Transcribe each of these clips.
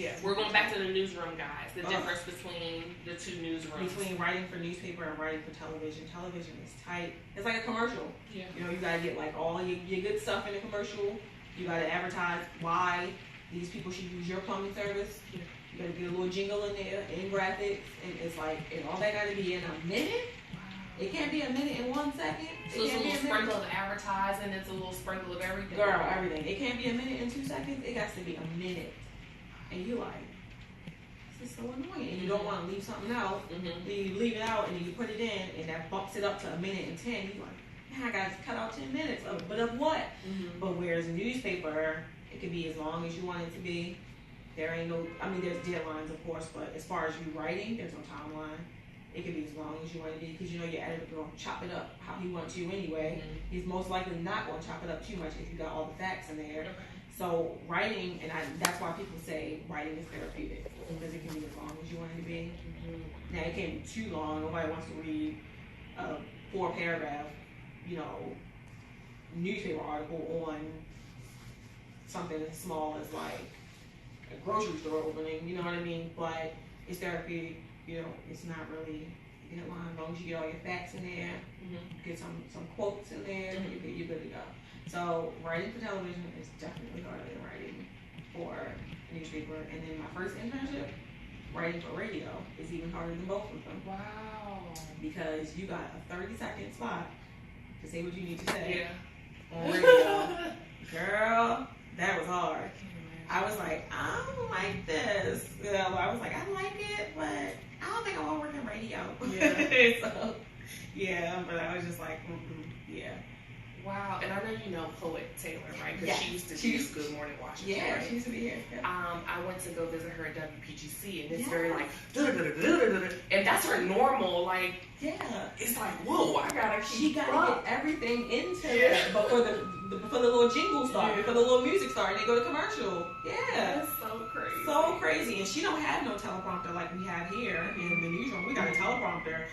Yeah, we're going back to the newsroom, guys. The difference between the two newsrooms. Between writing for newspaper and writing for television. Television is tight. It's like a commercial. Yeah. You know, you gotta get like all your good stuff in the commercial. You gotta advertise why these people should use your plumbing service. Yeah. You gotta get a little jingle in there, in graphics, and it's like, and all that gotta be in a minute. It can't be a minute in 1 second. So it's a little sprinkle of advertising. It's a little sprinkle of everything. Girl, everything. It can't be a minute in 2 seconds. It has to be a minute. And you're like, this is so annoying. And you don't want to leave something out. Then you leave it out and then you put it in, and that bumps it up to a minute and 10. You're like, man, I got to cut out 10 minutes. But of what? But whereas a newspaper, it can be as long as you want it to be. There ain't no, I mean, there's deadlines, of course, but as far as you writing, there's no timeline. It can be as long as you want it to be, because you know your editor will chop it up how he wants you anyway. He's most likely not going to chop it up too much if you got all the facts in there. So writing, and that's why people say writing is therapeutic, because it can be as long as you want it to be. Now it can't be too long. Nobody wants to read a 4-paragraph, you know, newspaper article on something as small as like a grocery store opening. You know what I mean? But it's therapeutic. You know, it's not really a deadline. As long as you get all your facts in there, get some quotes in there, you're good to go. So writing for television is definitely harder than writing for a newspaper. And then my first internship, writing for radio, is even harder than both of them. Wow. Because you got a 30-second spot to say what you need to say on radio. Girl, that was hard. I was like, I don't like this. You know, I was like, I like it, but I don't think I want to work in radio. So, yeah, but I was just like, yeah. Wow, and I know you know Poet Taylor, right? Because she used to do Good Morning Washington. Yeah, right? she used to be here. Yeah. I went to go visit her at WPGC, and it's very like, and that's her normal, like, it's like, whoa, I gotta keep She gotta get everything into it before the little jingle start, before the little music start, and they go to commercial. Yeah. That's so crazy. So crazy. And she don't have no teleprompter like we have here in the newsroom. We got a teleprompter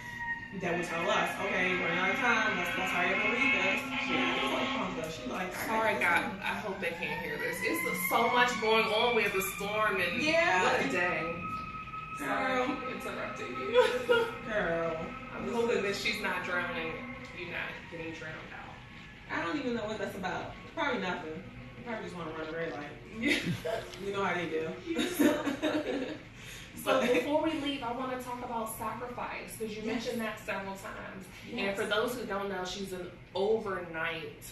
that will tell us, okay, we're out of time, let's hurry up and read this. She had a teleprompter. She like, sorry, God, I hope they can't hear this. It's so much going on with the storm, and what a day. Sorry, I'm interrupting you. Girl. I'm hoping that she's not drowning, you're not getting drowned out. I don't even know what that's about. Probably nothing. You probably just want to run a red light. You know how they do. So before we leave, I want to talk about sacrifice, because you mentioned that several times. And for those who don't know, she's an overnight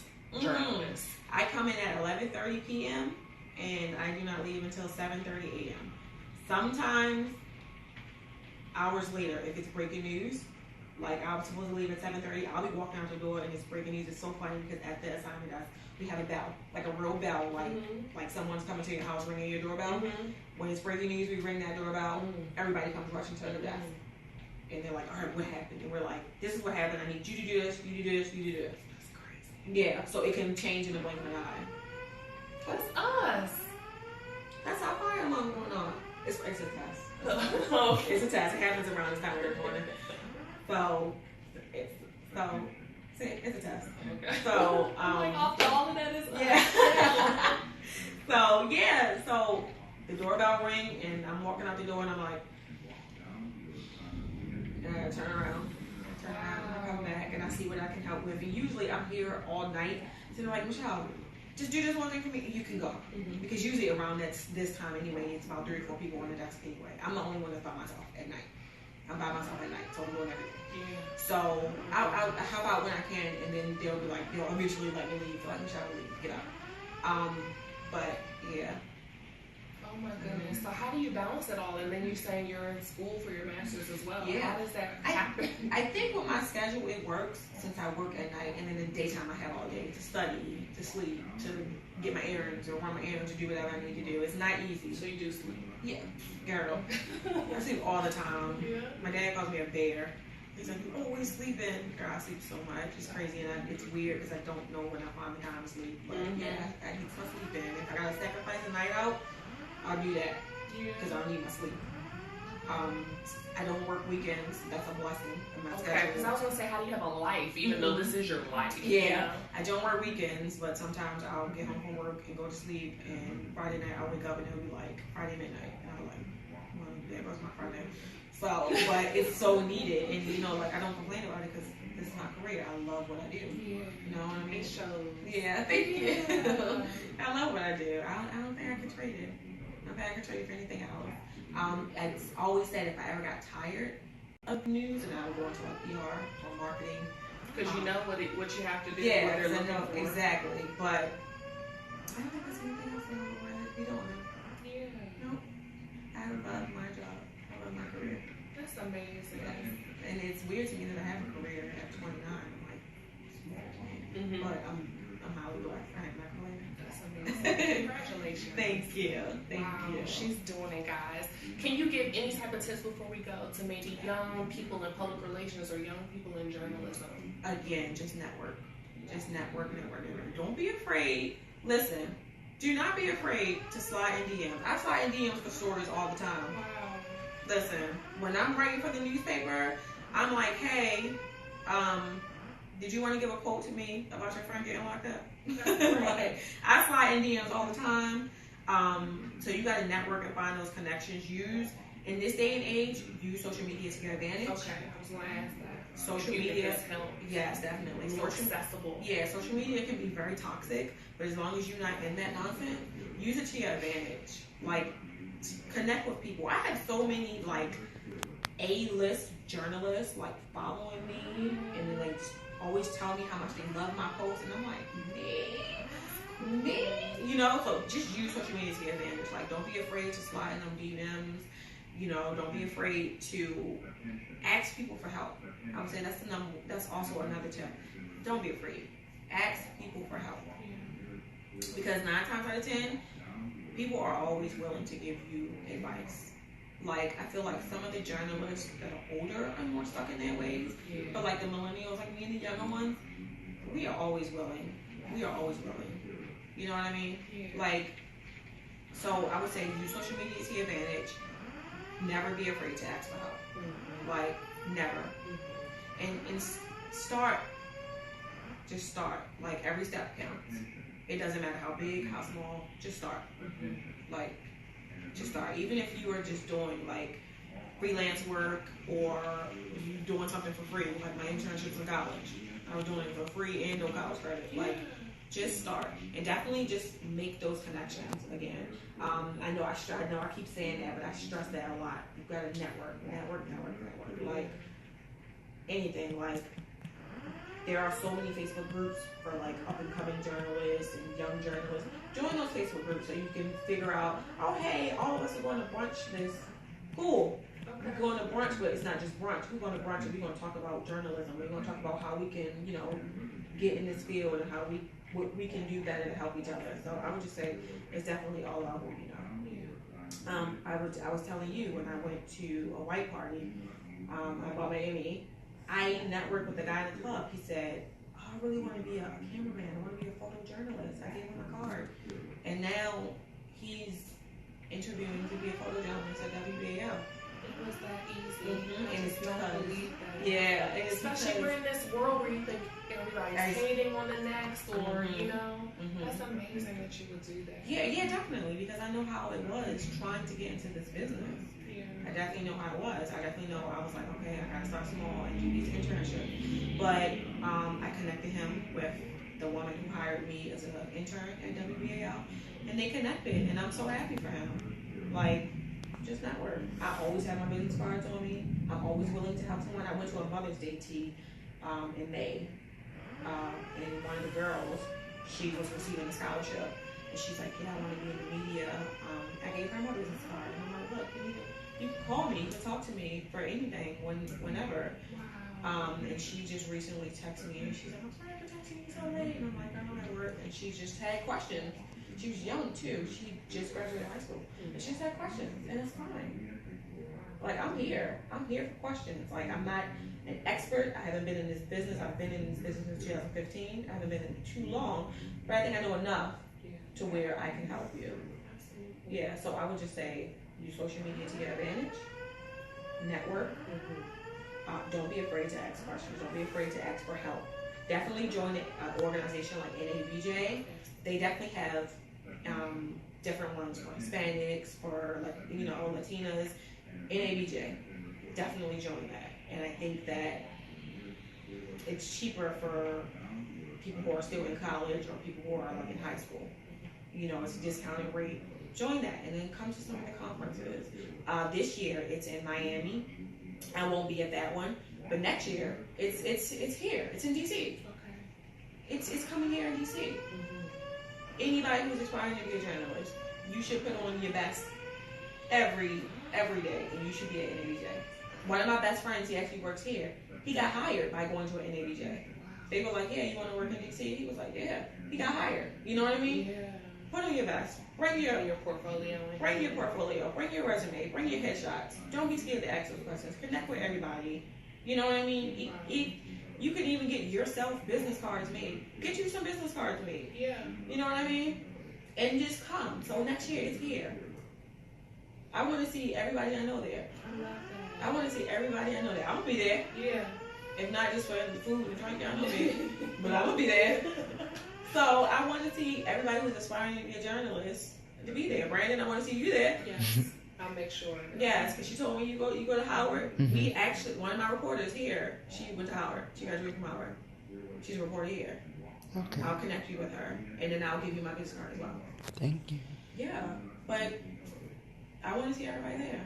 journalist. I come in at 11:30 p.m. and I do not leave until 7:30 a.m. Sometimes hours later, if it's breaking news. Like, I'm supposed to leave at 7:30. I'll be walking out the door and it's breaking news. It's so funny because at the assignment desk, we have a bell, like a real bell, like someone's coming to your house ringing your doorbell. When it's breaking news, we ring that doorbell. Everybody comes rushing to the desk. And they're like, all right, what happened? And we're like, this is what happened. I need you to do this, you do this, you do this. That's crazy. Yeah, so it can change in the blink of an eye. That's us. That's how fire alarm going on. It's a test. It's a test. It happens around this time every morning. So it's a test. Okay. So like off all of that is so the doorbell ring and I'm walking out the door and I'm like, and I gotta turn around and I come back and I see what I can help with. And usually I'm here all night. So they're like, Michelle, just do this one thing for me and you can go. Because usually around this time anyway, it's about 3 or 4 people on the desk anyway. I'm the only one that's by myself at night. I'm by myself at night, so I'm doing everything. So I'll help out when I can, and then they'll eventually let me leave. So like, Michelle, leave, get out. But yeah. Oh my goodness. So how do you balance it all? And then you're saying you're in school for your master's as well. Yeah. How does that happen? I think with my schedule it works since I work at night, and then in the daytime I have all day to study, to sleep, to get my errands or run my errands, to do whatever I need to do. It's not easy. So you do sleep? Yeah, girl. I sleep all the time. Yeah. My dad calls me a bear. He's like, you always sleeping. Girl, I sleep so much. It's crazy, and it's weird because I don't know when I find the time to sleep. But yeah, I need my sleep in. If I gotta sacrifice a night out, I'll do that because I need my sleep. I don't work weekends. That's a blessing in my Okay, schedule. because I was going to say, how do you have a life, even though this is your life? Yeah, you know? I don't work weekends, but sometimes I'll get home from work and go to sleep, and Friday night I'll wake up and it'll be like Friday midnight, and I'm like, well, there goes my Friday. So, but it's so needed, and you know, like I don't complain about it because this is my career. I love what I do. Yeah. You know what I mean? It shows. Yeah, thank you. I love what I do. I don't think I could trade it. I don't think I could trade it for anything else. I always said if I ever got tired of news, and I would go into like PR or marketing. Because you know what you have to do. Yeah, what they're looking for. exactly. But I don't think there's anything else that I would rather be doing. Yeah. Nope. I love my job. I love my career. That's amazing. Yes. And it's weird to me that I have a career at 29. I'm like, small. But I'm highly blessed. I have my career. That's amazing. Congratulations. Thank you. Thank you. She's doing it, guys. Can you give any type of tips before we go to maybe young people in public relations or young people in journalism? Again, just network. Just network. Don't be afraid. Listen, do not be afraid to slide in DMs. I slide in DMs for stories all the time. Wow. Listen, when I'm writing for the newspaper, I'm like, hey, did you want to give a quote to me about your friend getting locked up? Like, I slide in DMs all the time. So you got to network and find those connections. In this day and age, use social media to your advantage. Okay, I was going to ask that. Social media help. Yes, definitely. More accessible. Yeah, social media can be very toxic, but as long as you're not in that nonsense, use it to your advantage. Like, connect with people. I have so many like A-list journalists like following me, and then they always tell me how much they love my posts, and I'm like, me, you know. So just use social media to your advantage. Like, don't be afraid to slide in them DMs. You know, don't be afraid to ask people for help. I would say that's also another tip. Don't be afraid. Ask people for help. Because 9 times out of 10, people are always willing to give you advice. Like, I feel like some of the journalists that are older are more stuck in their ways. But like the millennials, like me and the younger ones, we are always willing. We are always willing. You know what I mean? Like, so I would say use social media to your advantage. Never be afraid to ask for help. Like, never. And start. Just start. Like, every step counts. It doesn't matter how big, how small. Just start. Like, just start. Even if you are just doing like freelance work or you doing something for free, like my internships in college. I was doing it for free and no college credit. Like, just start. And definitely just make those connections again. I know I keep saying that, but I stress that a lot. You've got to network. Like, anything. Like, there are so many Facebook groups for like up and coming journalists and young journalists. Join those Facebook groups so you can figure out, oh hey, all of us are going to brunch this. Cool. We're going to brunch, but it's not just brunch. We're going to brunch and we're going to talk about journalism. We're going to talk about how we can, you know, get in this field and what we can do better to help each other. So I would just say it's definitely all about who you know. I was telling you when I went to a white party, I bought my Emmy. I networked with the guy in the club. He said, oh, I really want to be a cameraman. I want to be a photojournalist. I gave him a card. And now he's interviewing to be a photojournalist at WBAL. It was that easy. And it's because, believe that. yeah, especially we're in this world where you think everybody's hating on the next, or you know, that's amazing that you would do that. Yeah, definitely, because I know how it was trying to get into this business. I definitely know how it was. I definitely know I was like, okay, I gotta start small and do these internships. But I connected him with the woman who hired me as an intern at WBAL, and they connected, and I'm so happy for him. Like, just network. I always have my business cards on me. I'm always willing to help someone. I went to a Mother's Day tea in May, and one of the girls, she was receiving a scholarship, and she's like, yeah, I want to be in the media. I gave her my business card, and I'm like, look, you can call me, you can talk to me for anything, whenever. Wow. And she just recently texted me, and she's like, I'm sorry for texting you so late. And I'm like, I'm at work. And she just had questions. She was young too. She just graduated high school. And she just had questions, and it's fine. Like, I'm here for questions. Like, I'm not an expert. I haven't been in this business. I've been in this business since 2015. I haven't been in it too long, but I think I know enough to where I can help you. Yeah, so I would just say, use social media to your advantage. network. Don't be afraid to ask questions. Don't be afraid to ask for help. Definitely join an organization like NABJ. They definitely have different ones for Hispanics, for Latinas. NABJ, definitely join that. And I think that it's cheaper for people who are still in college or people who are like in high school. It's a discounted rate. Join that, and then come to some of the conferences. This year it's in Miami. I won't be at that one, but next year it's here. It's in DC. Okay. It's coming here in DC. Anybody who's aspiring to be a journalist, you should put on your best every day, and you should be at NABJ. One of my best friends, he actually works here. He got hired by going to an NABJ. They were like, "Yeah, you want to work in DC?" He was like, "Yeah." He got hired. You know what I mean? Yeah. Put on your best. Bring your portfolio. Bring your portfolio. Bring your resume. Bring your headshots. Don't be scared to ask those questions. Connect with everybody. You know what I mean? You can even get yourself business cards made. Get you some business cards made. Yeah. You know what I mean? And just come. So next year it's here. I want to see everybody I know there. I love that. I want to see everybody I know there. I'm gonna be there. Yeah. If not just for the food and drink, y'all know me. But I'm gonna be there. So I want to see everybody who's aspiring to be a journalist to be there. Brandon, I want to see you there. Yes, I'll make sure. Yes, because she told me you go to Howard. Mm-hmm. We actually, one of my reporters here, she went to Howard. She graduated from Howard. She's a reporter here. Okay. I'll connect you with her, and then I'll give you my business card as well. Thank you. Yeah, but I want to see everybody there.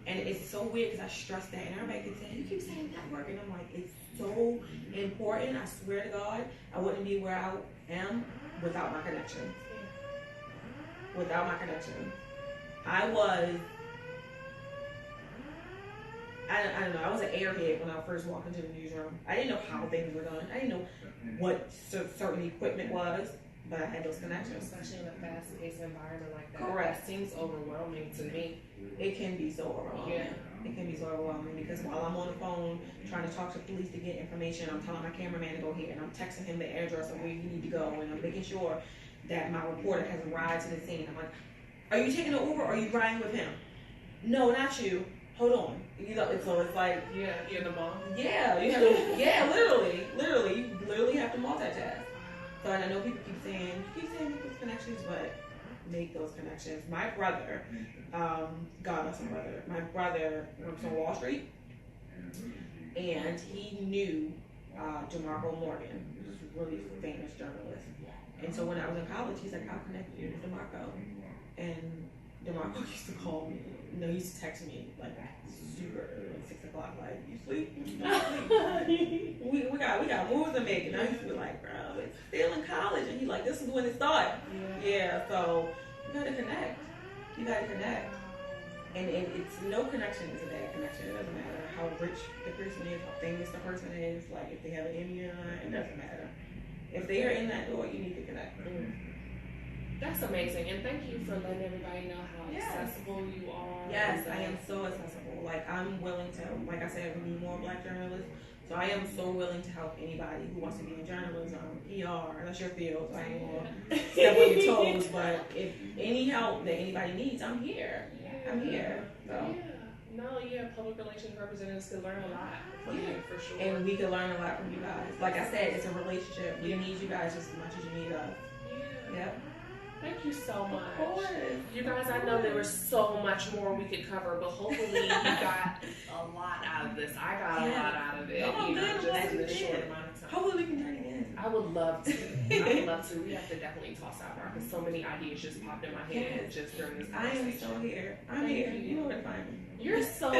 And it's so weird because I stress that, and everybody keeps saying, "You keep saying network," and I'm like, it's so important. I swear to God, I wouldn't be where I am without my connection. Without my connection, I don't know. I was an airhead when I first walked into the newsroom. I didn't know how things were done. I didn't know what certain equipment was, but I had those connections. Especially in a fast-paced environment like that. Correct. That seems overwhelming to me. It can be so overwhelming. Yeah. It can be so overwhelming because while I'm on the phone trying to talk to police to get information, I'm telling my cameraman to go here, and I'm texting him the address of where you need to go, and I'm making sure that my reporter has arrived to the scene. I'm like, "Are you taking an Uber or are you riding with him?" "No, not you. Hold on." So it's like, Yeah, you're the mom. yeah, you have to, literally, you literally have to multitask. So I know people keep saying make those connections, but make those connections. My brother, God bless my brother. My brother works on Wall Street, and he knew DeMarco Morgan, who's a really famous journalist. And so when I was in college, he's like, "I'll connect you with DeMarco." And DeMarco used to call me. He used to text me like super early, like 6 o'clock, like, "You sleep? we got moves to make." And I used to be like, "Bro, it's still in college." And he's like, "This is when it started." Yeah. So you gotta connect. And it's no connection is a bad connection. It doesn't matter how rich the person is, how famous the person is. Like if they have an Emmy or not, it doesn't matter. If they are in that door, you need to connect. That's amazing, and thank you for letting everybody know how accessible you are. Yes, I am so accessible. Like I'm willing to, like I said, we need more Black journalists. So I am so willing to help anybody who wants to be in journalism, PR, that's your field. So I ain't gonna step on your toes, but if any help that anybody needs, I'm here. I'm here. So. Public relations representatives can learn a lot from you, for sure. And we can learn a lot from you guys. Like I said, it's a relationship. We need you guys just as much as you need us. Yeah. Yep. Thank you so much. Of course. You guys, I know there was so much more we could cover, but hopefully you got a lot out of this. I got a lot out of it, just in this short amount of time. Hopefully we can turn it in. I would love to. We have to definitely toss out more because so many ideas just popped in my head just during this I conversation. am so here. I'm here. You know where to find me. You're so...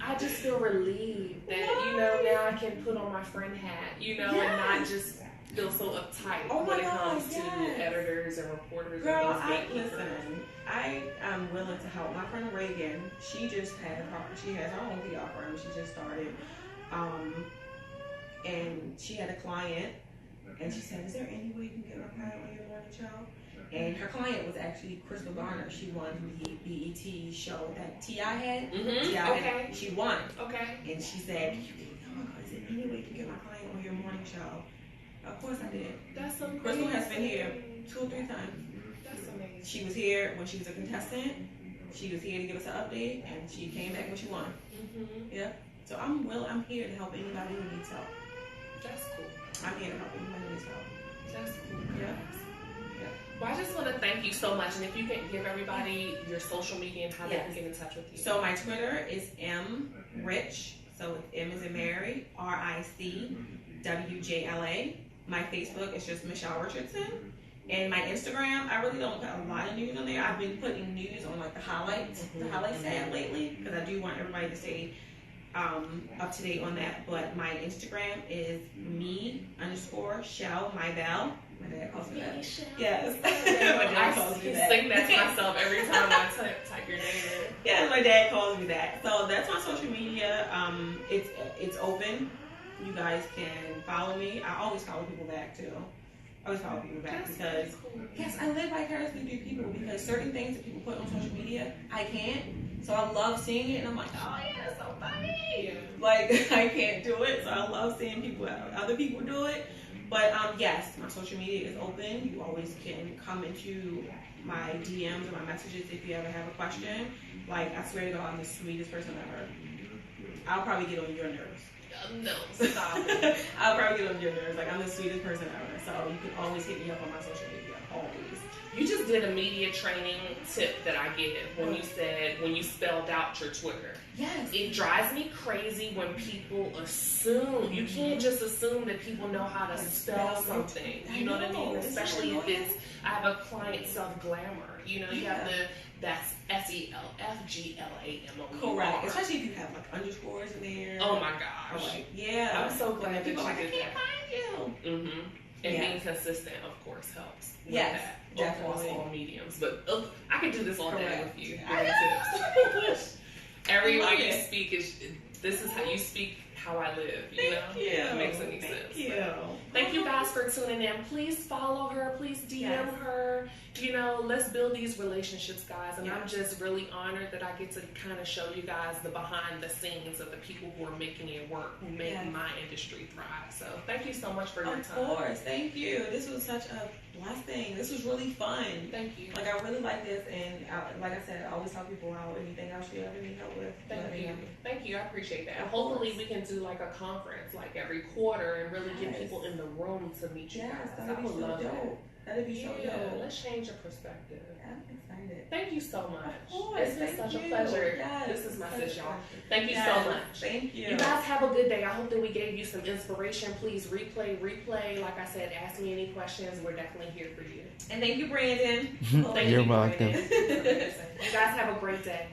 I just feel relieved that, now I can put on my friend hat, and not just feel so uptight when it comes to editors and reporters. Girl, and those listen, I am willing to help. My friend Reagan, she has her own PR firm. She just started. And she had a client, and she said, "Is there any way you can get my client on your morning show?" And her client was actually Crystal Garner. She won the BET show that T.I. had. Okay. She won. Okay. And she said, "Oh my God, is there any way you can get my client on your morning show?" Of course I did. That's amazing. Crystal has been here 2 or 3 times. That's amazing. She was here when she was a contestant. she was here to give us an update, and she came back when she won. Mm-hmm. Yeah. So I'm here to help anybody who needs help. That's cool. I'm here to help anybody who needs help. That's cool. Yeah. Well, I just want to thank you so much, and if you can give everybody your social media and how they can get in touch with you. So my Twitter is mrich. So M is in Mary, RICWJLA. My Facebook is just Michelle Richardson. And my Instagram, I really don't put a lot of news on there. I've been putting news on like the highlights tab lately, because I do want everybody to stay up to date on that. But my Instagram is me_Shell My Bell. My dad calls me that. Yes. My dad calls me that. I sing that to myself every time I type your name in. Yeah, my dad calls me that. So that's my social media. It's open. You guys can follow me. I always follow people back too. Because yes, I live vicariously through people, because certain things that people put on social media, I can't. So I love seeing it, and I'm like, oh yeah, it's so funny. Yeah. Like I can't do it, so I love seeing other people do it. But yes, my social media is open. You always can come into my DMs or my messages if you ever have a question. Like, I swear to God, I'm the sweetest person ever. I'll probably get on your nerves. No, stop. I'll probably get on your nerves. Like, I'm the sweetest person ever. So you can always hit me up on my social media. Always. You just did a media training tip that I give when you spelled out your Twitter. Yes. It drives me crazy when people assume. You can't just assume that people know how to spell something. You know what I mean? Especially if I have a client self-glamour. You know, you have that's SELFGLAMOUR. Correct. Especially if you have like underscores in there. Oh my gosh. Like, yeah. I'm so glad that you did I can't find you. Mm-hmm. And being consistent, of course, helps. Yes, definitely. Across all mediums. But I could do this all day with you. Tips. Everyone you speak this is how you speak, how I live. You know? Thank you. If it makes any sense. Thank you guys for tuning in. Please follow her. Please DM her. You know, let's build these relationships, guys. And I'm just really honored that I get to kind of show you guys the behind the scenes of the people who are making it work, who make my industry thrive. So thank you so much for your time. Of course. Thank you. This was such a blessing. This was really fun. Thank you. Like, I really like this. And like I said, I always tell people out. Anything else you ever need help with. Thank you. I appreciate that. And hopefully we can do like a conference like every quarter and really get people in the room to meet you guys. I would love that. That'd be so dope. Let's change your perspective. I'm excited. Thank you so much. Of course. It's been such a pleasure. Yes. This is my sis, y'all. Thank you so much. Thank you. You guys have a good day. I hope that we gave you some inspiration. Please replay. Like I said, ask me any questions. We're definitely here for you. And thank you, Brandon. You're welcome. You guys have a great day.